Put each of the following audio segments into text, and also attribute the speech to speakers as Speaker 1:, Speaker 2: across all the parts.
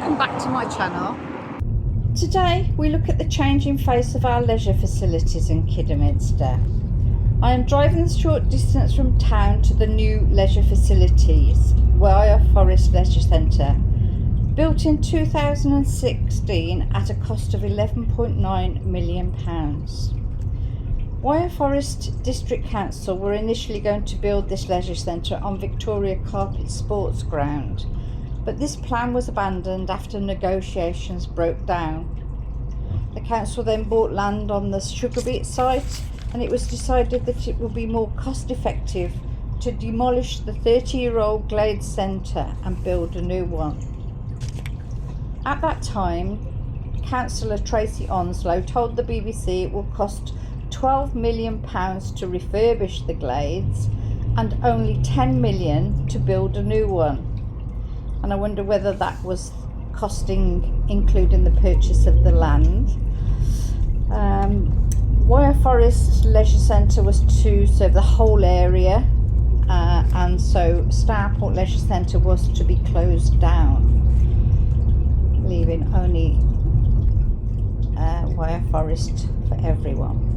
Speaker 1: welcome back to my channel.
Speaker 2: Today we look at the changing face of our leisure facilities in Kidderminster. I am driving the short distance from town to the new leisure facilities, Wyre Forest Leisure Centre, built in 2016 at a cost of £11.9 million. Wyre Forest District Council were initially going to build this leisure centre on Victoria Carpet Sports Ground, but this plan was abandoned after negotiations broke down. The council then bought land on the Sugarbeet site, and it was decided that it would be more cost effective to demolish the 30-year-old Glades Centre and build a new one. At that time, Councillor Tracy Onslow told the BBC it will cost £12 million to refurbish the Glades and only £10 million to build a new one. And I wonder whether that was costing including the purchase of the land. Wyre Forest Leisure Centre was to serve the whole area, and so Starport Leisure Centre was to be closed down, leaving only Wyre Forest for everyone.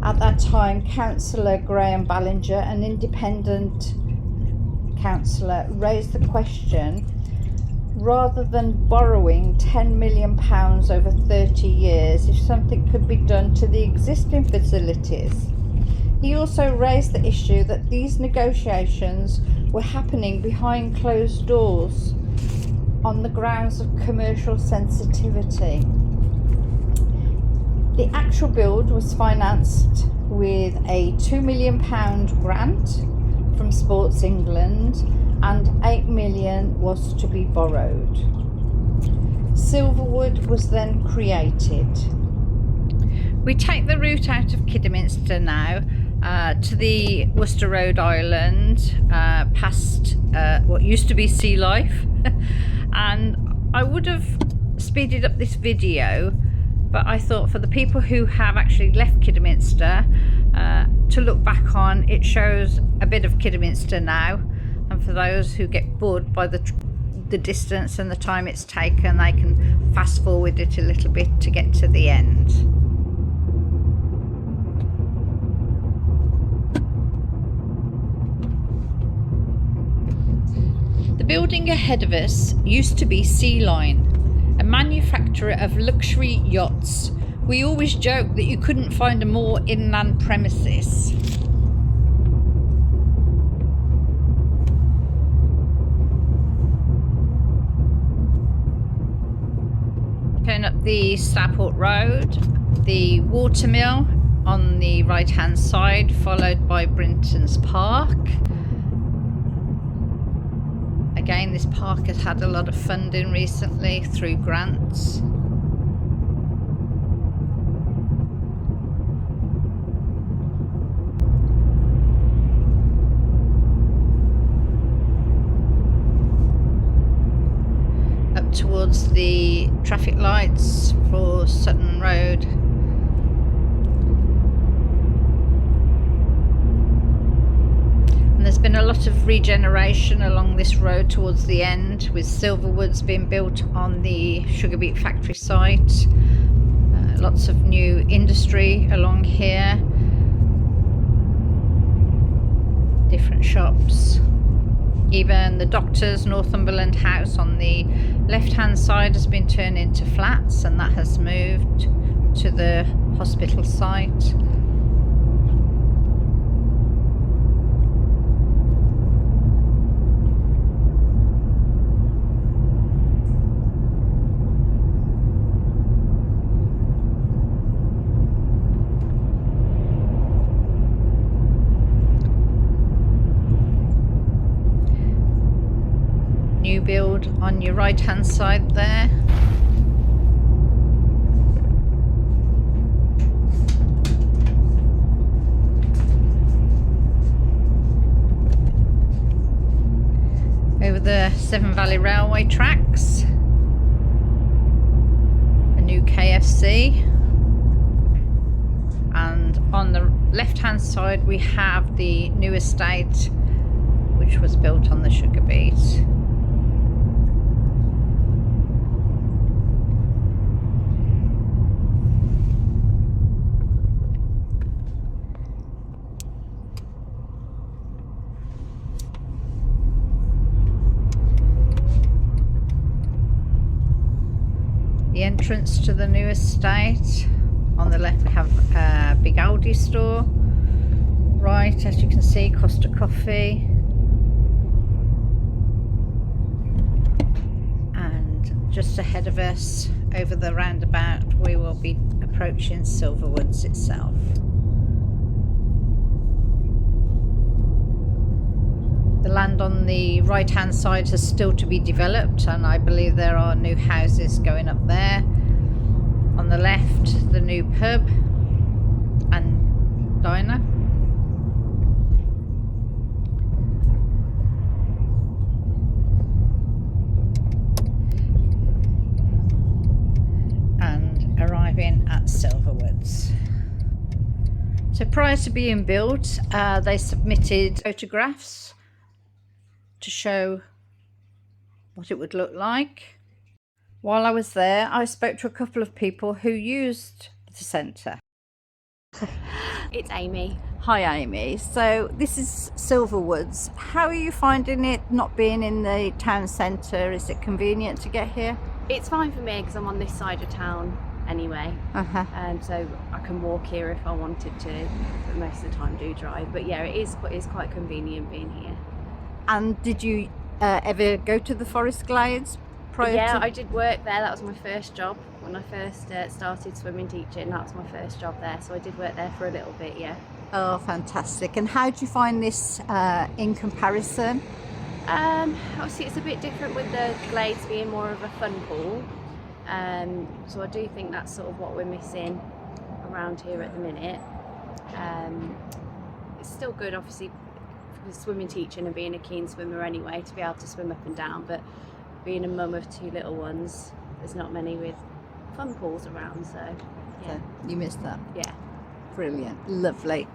Speaker 2: At that time, Councillor Graham Ballinger, an independent councillor, raised the question, rather than borrowing £10 million over 30 years, if something could be done to the existing facilities. He also raised the issue that these negotiations were happening behind closed doors on the grounds of commercial sensitivity. The actual build was financed with a £2 million grant from Sports England, and £8 million was to be borrowed. Silverwood was then created. We take the route out of Kidderminster now to the Worcester Road Island, past what used to be Sea Life. And I would have speeded up this video, but I thought for the people who have actually left Kidderminster to look back on, it shows a bit of Kidderminster now, and for those who get bored by the distance and the time it's taken, they can fast forward it a little bit to get to the end. The building ahead of us used to be Sea Line, a manufacturer of luxury yachts. We always joked that you couldn't find a more inland premises. Going up the Starport Road, the watermill on the right hand side, followed by Brinton's Park. Again, this park has had a lot of funding recently through grants. Up towards the traffic lights for Sutton Road. And there's been a lot of regeneration along this road towards the end, with Silverwoods being built on the Sugarbeet factory site. Lots of new industry along here. Different shops. Even the Doctor's Northumberland house on the left hand side has been turned into flats, and that has moved to the hospital site. New build on your right hand side there. Over the Severn Valley Railway tracks, a new KFC, and on the left hand side we have the new estate which was built on the Sugarbeet. entrance to the new estate. On the left we have a big Aldi store. Right, as you can see, Costa Coffee. And just ahead of us, over the roundabout, we will be approaching Silverwoods itself. The land on the right hand side has still to be developed, and I believe there are new houses going up there. On the left, the new pub and diner. And arriving at Silverwoods. So prior to being built, they submitted photographs to show what it would look like. While I was there, I spoke to a couple of people who used the centre.
Speaker 1: It's Amy.
Speaker 2: Hi Amy, so this is Silverwoods. How are you finding it not being in the town centre? Is it convenient to get here?
Speaker 1: It's fine for me because I'm on this side of town anyway, so I can walk here if I wanted to, but most of the time do drive. But yeah, it is quite convenient being here.
Speaker 2: And did you ever go to the Forest Glades prior
Speaker 1: Yeah,
Speaker 2: to...
Speaker 1: I did work there. That was my first job when I first started swimming teaching. That was my first job there, so I did work there for a little bit, yeah.
Speaker 2: Oh, fantastic. And how do you find this in comparison?
Speaker 1: Obviously it's a bit different with the Glades being more of a fun pool, so I do think that's sort of what we're missing around here at the minute. It's still good, obviously, for swimming teaching and being a keen swimmer anyway, to be able to swim up and down, but being a mum of two little ones, there's not many with fun pools around, so yeah.
Speaker 2: So you missed that?
Speaker 1: Yeah.
Speaker 2: Brilliant, lovely.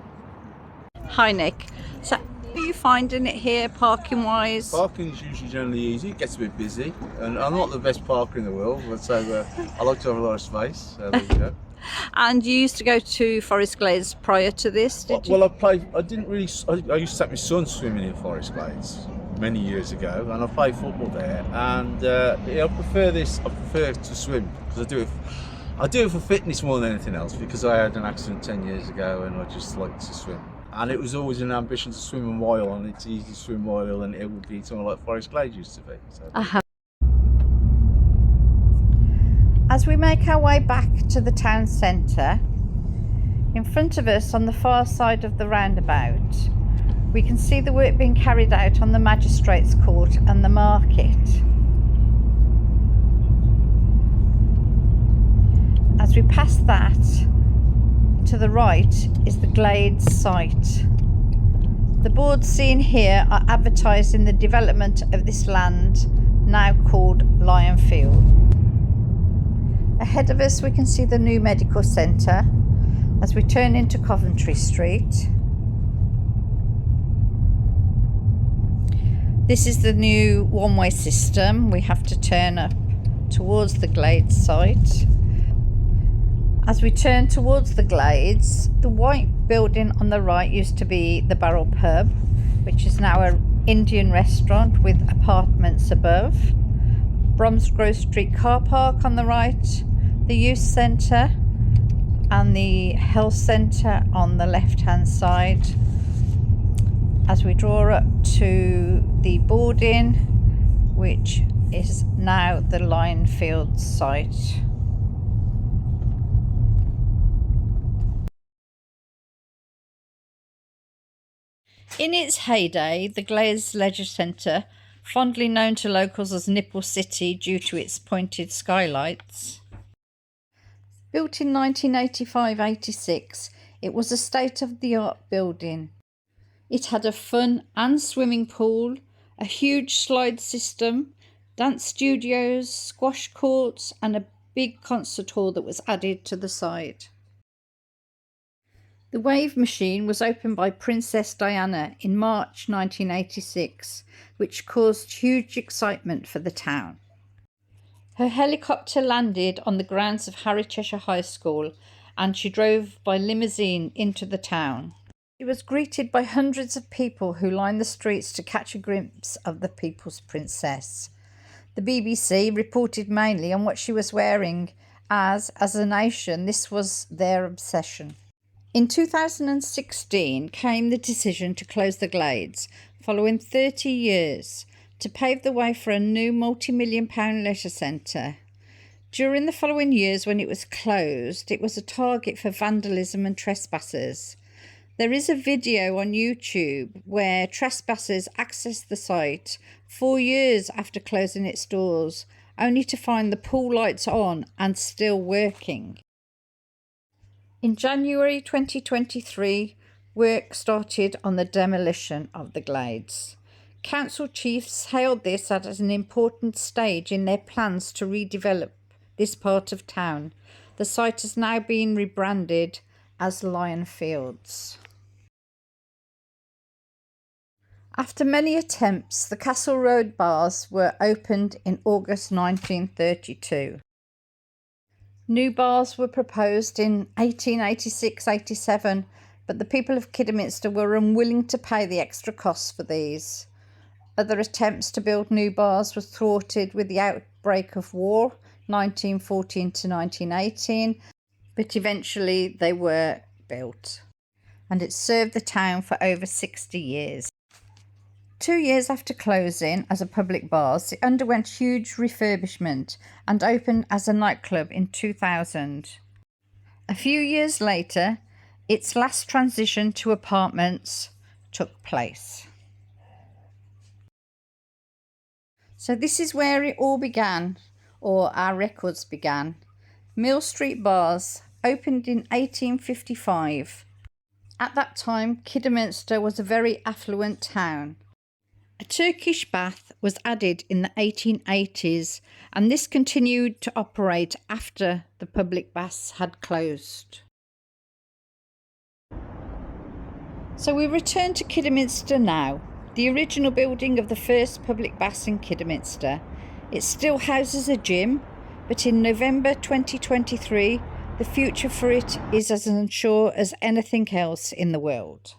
Speaker 2: Hi Nick, so are you finding it here parking wise?
Speaker 3: Parking's usually generally easy. It gets a bit busy, and I'm not the best parker in the world, but so I like to have a lot of space. So there you go.
Speaker 2: And you used to go to Forest Glades prior to this, did you?
Speaker 3: Well, I didn't really. I used to take my son swimming in Forest Glades many years ago, and I played football there. And I prefer this. I prefer to swim because I do it for fitness more than anything else, because I had an accident 10 years ago and I just like to swim. And it was always an ambition to swim a mile, and it's easy to swim a mile, and it would be something like Forest Glades used to be. So.
Speaker 2: As we make our way back to the town centre, in front of us on the far side of the roundabout, we can see the work being carried out on the Magistrates' Court and the market. As we pass that, to the right is the Glades site. The boards seen here are advertising the development of this land, now called Lionfield. Ahead of us we can see the new medical centre as we turn into Coventry Street. This is the new one-way system. We have to turn up towards the Glades site. As we turn towards the Glades, the white building on the right used to be the Barrel Pub, which is now an Indian restaurant with apartments above. Bromsgrove Street car park on the right, the youth centre and the health centre on the left hand side. As we draw up to the boarding, which is now the Lionfield site. In its heyday, the Glades Leisure Centre, fondly known to locals as Nipple City due to its pointed skylights. Built in 1985-86, it was a state-of-the-art building. It had a fun and swimming pool, a huge slide system, dance studios, squash courts and a big concert hall that was added to the side. The wave machine was opened by Princess Diana in March 1986, which caused huge excitement for the town. Her helicopter landed on the grounds of Harry Cheshire High School and she drove by limousine into the town. She was greeted by hundreds of people who lined the streets to catch a glimpse of the People's Princess. The BBC reported mainly on what she was wearing, as a nation, this was their obsession. In 2016 came the decision to close the Glades, following 30 years, to pave the way for a new multi-million-pound leisure centre. During the following years when it was closed, it was a target for vandalism and trespassers. There is a video on YouTube where trespassers accessed the site 4 years after closing its doors, only to find the pool lights on and still working. In January 2023, work started on the demolition of the Glades. Council chiefs hailed this as an important stage in their plans to redevelop this part of town. The site has now been rebranded as Lion Fields. After many attempts, the Castle Road bars were opened in August 1932. New bars were proposed in 1886-87, but the people of Kidderminster were unwilling to pay the extra costs for these. Other attempts to build new bars were thwarted with the outbreak of war, 1914 to 1918, but eventually they were built, and it served the town for over 60 years. 2 years after closing as a public bars, it underwent huge refurbishment and opened as a nightclub in 2000. A few years later, its last transition to apartments took place. So this is where it all began, or our records began. Mill Street Bars opened in 1855. At that time, Kidderminster was a very affluent town. A Turkish bath was added in the 1880s, and this continued to operate after the public baths had closed. So we return to Kidderminster now, the original building of the first public baths in Kidderminster. It still houses a gym, but in November 2023, the future for it is as unsure as anything else in the world.